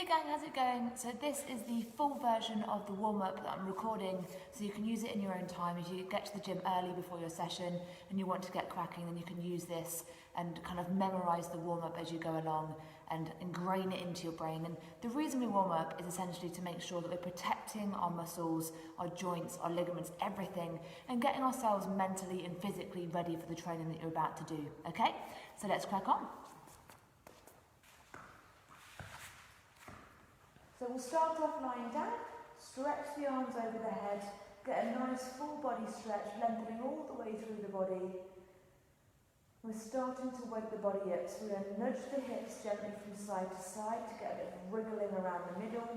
gang, how's it going? So this is the full version of the warm-up that I'm recording, so you can use it in your own time. If you get to the gym early before your session and you want to get cracking, then you can use this and kind of memorise the warm-up as you go along and ingrain it into your brain. And the reason we warm up is essentially to make sure that we're protecting our muscles, our joints, our ligaments, everything, and getting ourselves mentally and physically ready for the training that you're about to do, okay? So let's crack on. So we'll start off lying down, stretch the arms over the head, get a nice full body stretch, lengthening all the way through the body. We're starting to wake the body up, so we're going to nudge the hips gently from side to side to get a bit of wriggling around the middle.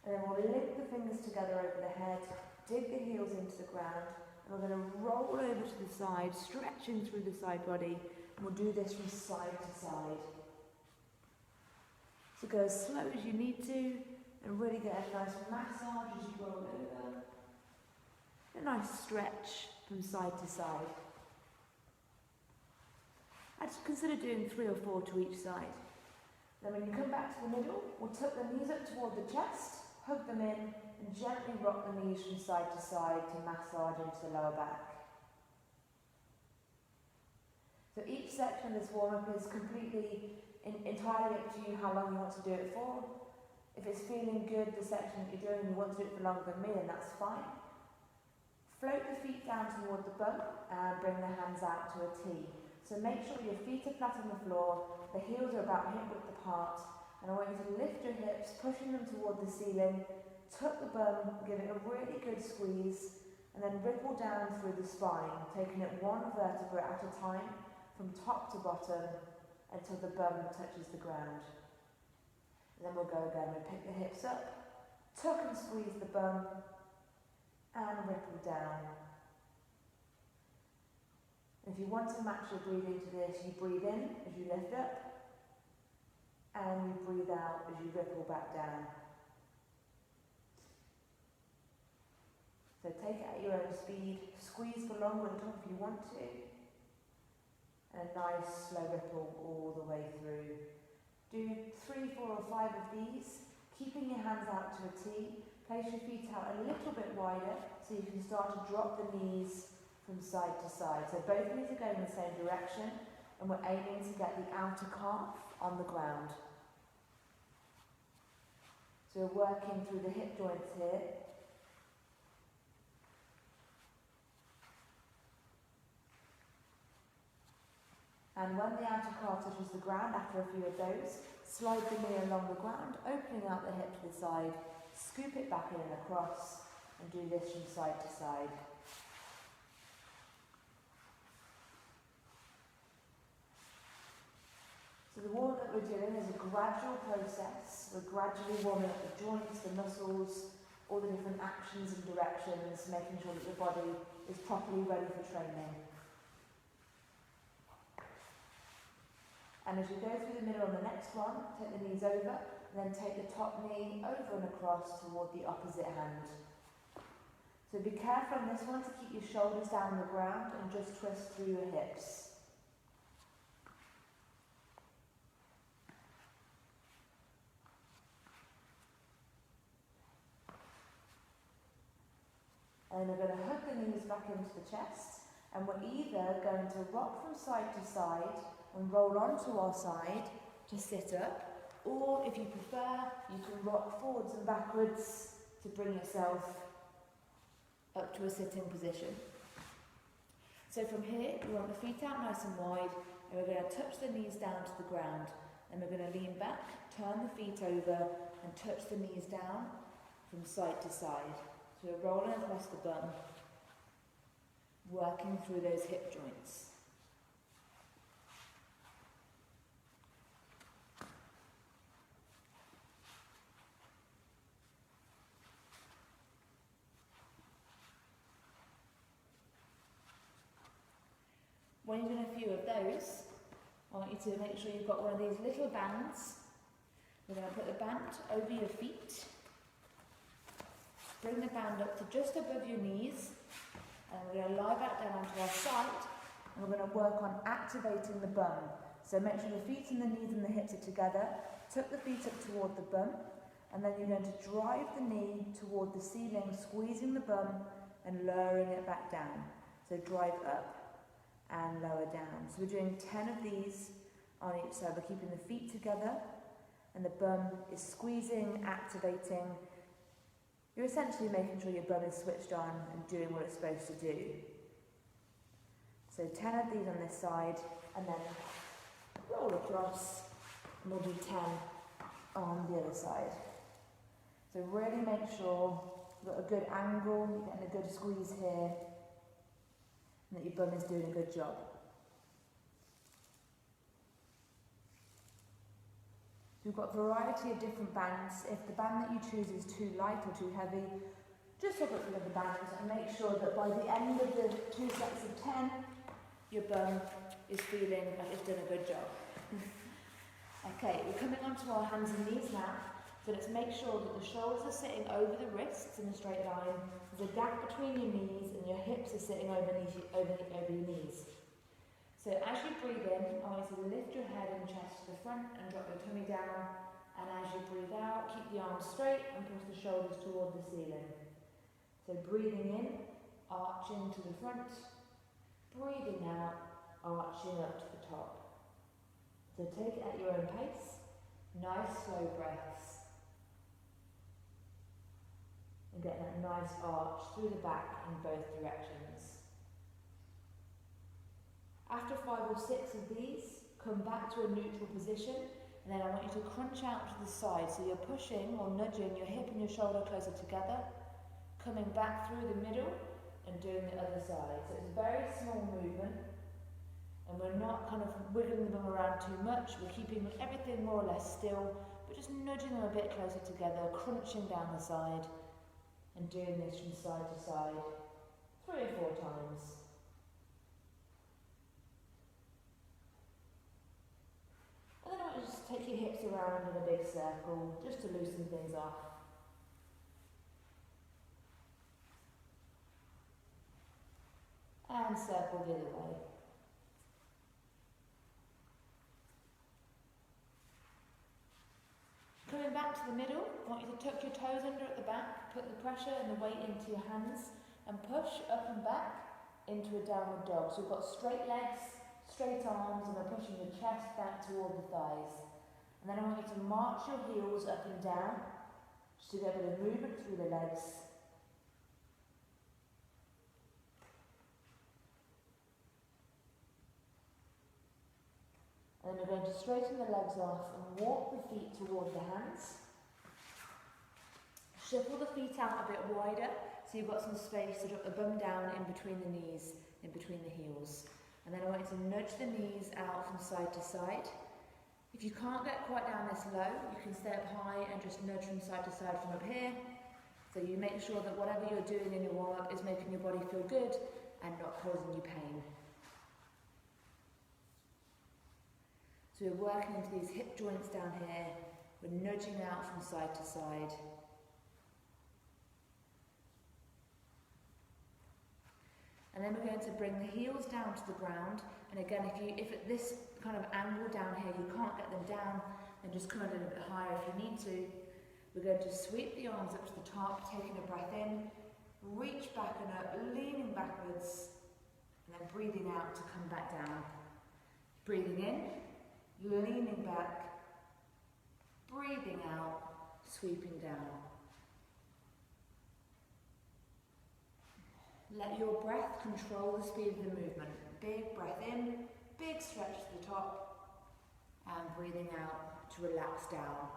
And then we'll link the fingers together over the head, dig the heels into the ground, and we're going to roll over to the side, stretching through the side body, and we'll do this from side to side. So go as slow as you need to and really get a nice massage as you roll over. A nice stretch from side to side. I'd consider doing 3 or 4 to each side. Then when you come back to the middle, we'll tuck the knees up toward the chest, hug them in and gently rock the knees from side to side to massage into the lower back. So each section of this warm-up is completely entirely up to you how long you want to do it for. If it's feeling good, the section that you're doing, you want to do it for longer than me, then that's fine. Float the feet down toward the bum and bring the hands out to a T. So make sure your feet are flat on the floor, the heels are about hip width apart, and I want you to lift your hips, pushing them toward the ceiling, tuck the bum, give it a really good squeeze, and then ripple down through the spine, taking it one vertebra at a time, from top to bottom, until the bum touches the ground. And then we'll go again. We'll pick the hips up, tuck and squeeze the bum, and ripple down. And if you want to match your breathing to this, you breathe in as you lift up, and you breathe out as you ripple back down. So take it at your own speed, squeeze for longer at the top if you want to, and a nice slow ripple all the way through. Do 3, 4 or 5 of these, keeping your hands out to a T. Place your feet out a little bit wider so you can start to drop the knees from side to side. So both knees are going in the same direction and we're aiming to get the outer calf on the ground. So we're working through the hip joints here. And when the outer calf touches the ground, after a few of those, slide the knee along the ground, opening out the hip to the side, scoop it back in and across, and do this from side to side. So the warm that we're doing is a gradual process. We're gradually warming up the joints, the muscles, all the different actions and directions, making sure that your body is properly ready for training. And as you go through the middle on the next one, take the knees over, and then take the top knee over and across toward the opposite hand. So be careful on this one to keep your shoulders down on the ground and just twist through your hips. And we're going to hug the knees back into the chest, and we're either going to rock from side to side and roll onto our side to sit up, or if you prefer, you can rock forwards and backwards to bring yourself up to a sitting position. So from here, we want the feet out nice and wide, and we're going to touch the knees down to the ground. And we're going to lean back, turn the feet over, and touch the knees down from side to side. So we're rolling across the bum, working through those hip joints. When you're doing a few of those, I want you to make sure you've got one of these little bands. We're going to put the band over your feet. Bring the band up to just above your knees. And we're going to lie back down onto our side. And we're going to work on activating the bum. So make sure the feet and the knees and the hips are together. Tuck the feet up toward the bum, and then you're going to drive the knee toward the ceiling, squeezing the bum and lowering it back down. So drive up and lower down. So we're doing 10 of these on each side. We're keeping the feet together and the bum is squeezing, activating. You're essentially making sure your bum is switched on and doing what it's supposed to do. So 10 of these on this side, and then roll across, and we'll do 10 on the other side. So really make sure you've got a good angle, you're getting a good squeeze here, and that your bum is doing a good job. So we've got a variety of different bands. If the band that you choose is too light or too heavy, just swap it for the band and make sure that by the end of the 2 sets of 10, your bum is feeling like it's done a good job. Okay, we're coming onto our hands and knees now. So let's make sure that the shoulders are sitting over the wrists in a straight line. There's a gap between your knees and your hips are sitting over your knees. So as you breathe in, I want you to lift your head and chest to the front and drop your tummy down. And as you breathe out, keep the arms straight and push the shoulders toward the ceiling. So breathing in, arching to the front. Breathing out, arching up to the top. So take it at your own pace. Nice slow breaths. And get that nice arch through the back in both directions. After 5 or 6 of these, come back to a neutral position, and then I want you to crunch out to the side. So you're pushing or nudging your hip and your shoulder closer together, coming back through the middle and doing the other side. So it's a very small movement, and we're not kind of wiggling them around too much. We're keeping everything more or less still, but just nudging them a bit closer together, crunching down the side, and doing this from side to side 3 or 4 times. And then I want you to just take your hips around in a big circle, just to loosen things off. And circle the other way. Coming back to the middle, I want you to tuck your toes under at the back, put the pressure and the weight into your hands, and push up and back into a downward dog. So we've got straight legs, straight arms, and we're pushing your chest back toward the thighs. And then I want you to march your heels up and down, just to get a bit of movement through the legs. And then we're going to straighten the legs off and walk the feet toward the hands. Shuffle the feet out a bit wider, so you've got some space to drop the bum down in between the knees, in between the heels. And then I want you to nudge the knees out from side to side. If you can't get quite down this low, you can stay up high and just nudge from side to side from up here. So you make sure that whatever you're doing in your warm-up is making your body feel good and not causing you pain. So we're working into these hip joints down here. We're nudging out from side to side. And then we're going to bring the heels down to the ground. And again, if at this kind of angle down here you can't get them down, then just come a little bit higher if you need to. We're going to sweep the arms up to the top, taking a breath in, reach back and up, leaning backwards, and then breathing out to come back down. Breathing in, leaning back, breathing out, sweeping down. Let your breath control the speed of the movement. Big breath in, big stretch to the top, and breathing out to relax down.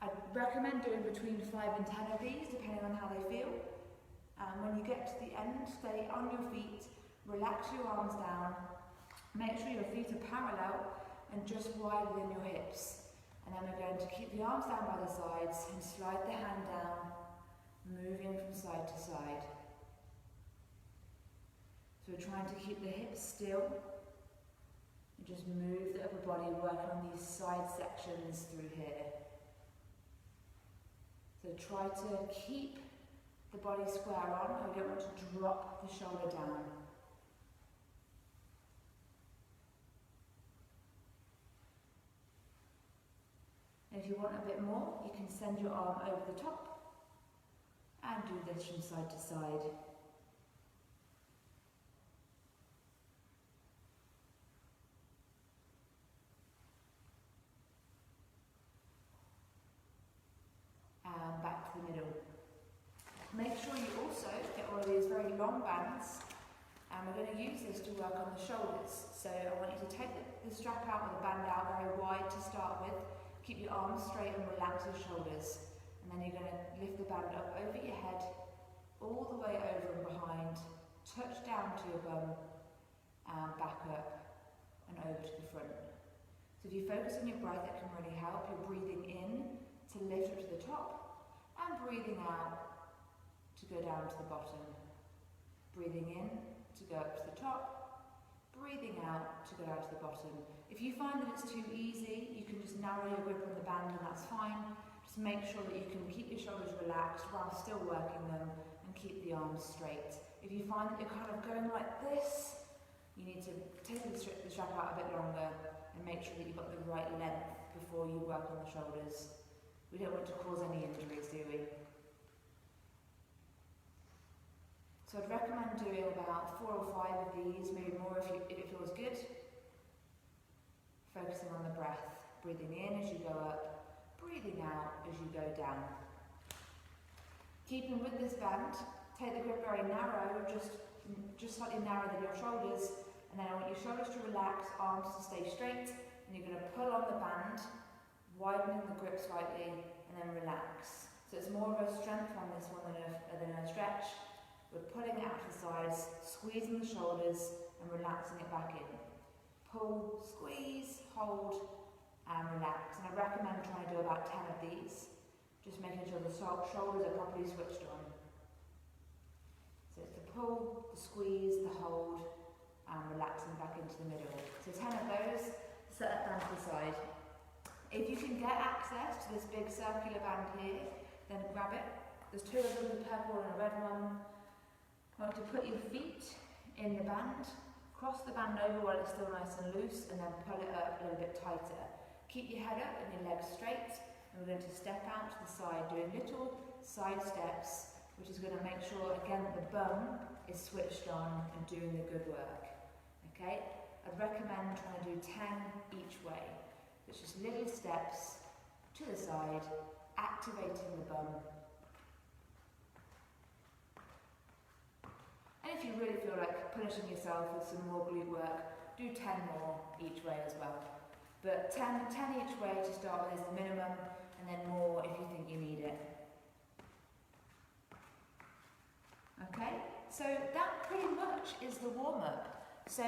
I recommend doing between 5 and 10 of these, depending on how they feel. And when you get to the end, stay on your feet, relax your arms down, make sure your feet are parallel and just wide within your hips. And then we're going to keep the arms down by the sides and slide the hand down, moving from side to side. So we're trying to keep the hips still and just move the upper body, working on these side sections through here. So try to keep the body square on. We don't want to drop the shoulder down. And if you want a bit more, you can send your arm over the top and do this from side to side. And back to the middle. Make sure you also get one of these very long bands, and we're going to use this to work on the shoulders. So I want you to take the strap out with the band out very wide to start with. Keep your arms straight and relax your shoulders. And then you're going to lift the band up over your head, all the way over and behind, touch down to your bum, and back up and over to the front. So if you focus on your breath, it can really help. You're breathing in to lift up to the top, and breathing out to go down to the bottom. Breathing in to go up to the top, breathing out to go down to the bottom. If you find that it's too easy, you can just narrow your grip on the band and that's fine. Just make sure that you can keep your shoulders relaxed while still working them and keep the arms straight. If you find that you're kind of going like this, you need to take the strap out a bit longer and make sure that you've got the right length before you work on the shoulders. We don't want to cause any injuries, do we? So I'd recommend doing about 4 or 5 of these, maybe more if it feels good. Focusing on the breath, breathing in as you go up, breathing out as you go down. Keeping with this band, take the grip very narrow, just slightly narrower than your shoulders, and then I want your shoulders to relax, arms to stay straight, and you're going to pull on the band, widening the grip slightly, and then relax. So it's more of a strength on this one than a stretch. We're pulling it out to the sides, squeezing the shoulders, and relaxing it back in. Pull, squeeze, hold, and relax. And I recommend trying to do about 10 of these, just making sure the shoulders are properly switched on. So it's the pull, the squeeze, the hold, and relaxing back into the middle. So 10 of those, set that down to the side. If you can get access to this big circular band here, then grab it. There's 2 of them, a purple and a red one. I want you to put your feet in the band, cross the band over while it's still nice and loose, and then pull it up a little bit tighter. Keep your head up and your legs straight, and we're going to step out to the side, doing little side steps, which is going to make sure, again, that the bum is switched on and doing the good work. Okay? I'd recommend trying to do 10 each way. It's just little steps to the side, activating the bum. And if you really feel like punishing yourself with some more glute work, do 10 more each way as well. But 10 each way to start with is the minimum, and then more if you think you need it. Okay, so that pretty much is the warm-up. So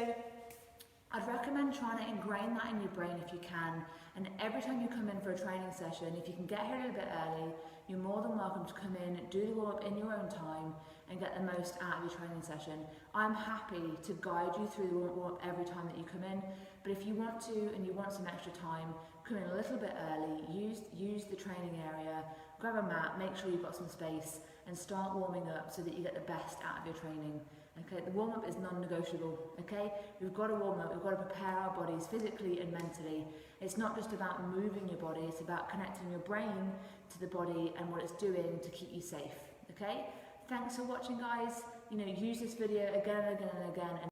I'd recommend trying to ingrain that in your brain if you can, and every time you come in for a training session, if you can get here a little bit early, you're more than welcome to come in, do the warm-up in your own time, and get the most out of your training session. I'm happy to guide you through the warm-up every time that you come in, but if you want to and you want some extra time, come in a little bit early, use the training area, grab a mat, make sure you've got some space, and start warming up so that you get the best out of your training. Okay, the warm-up is non-negotiable, okay? We've got to warm up, we've got to prepare our bodies physically and mentally. It's not just about moving your body, it's about connecting your brain to the body and what it's doing to keep you safe, okay? Thanks for watching, guys. Use this video again and again and again.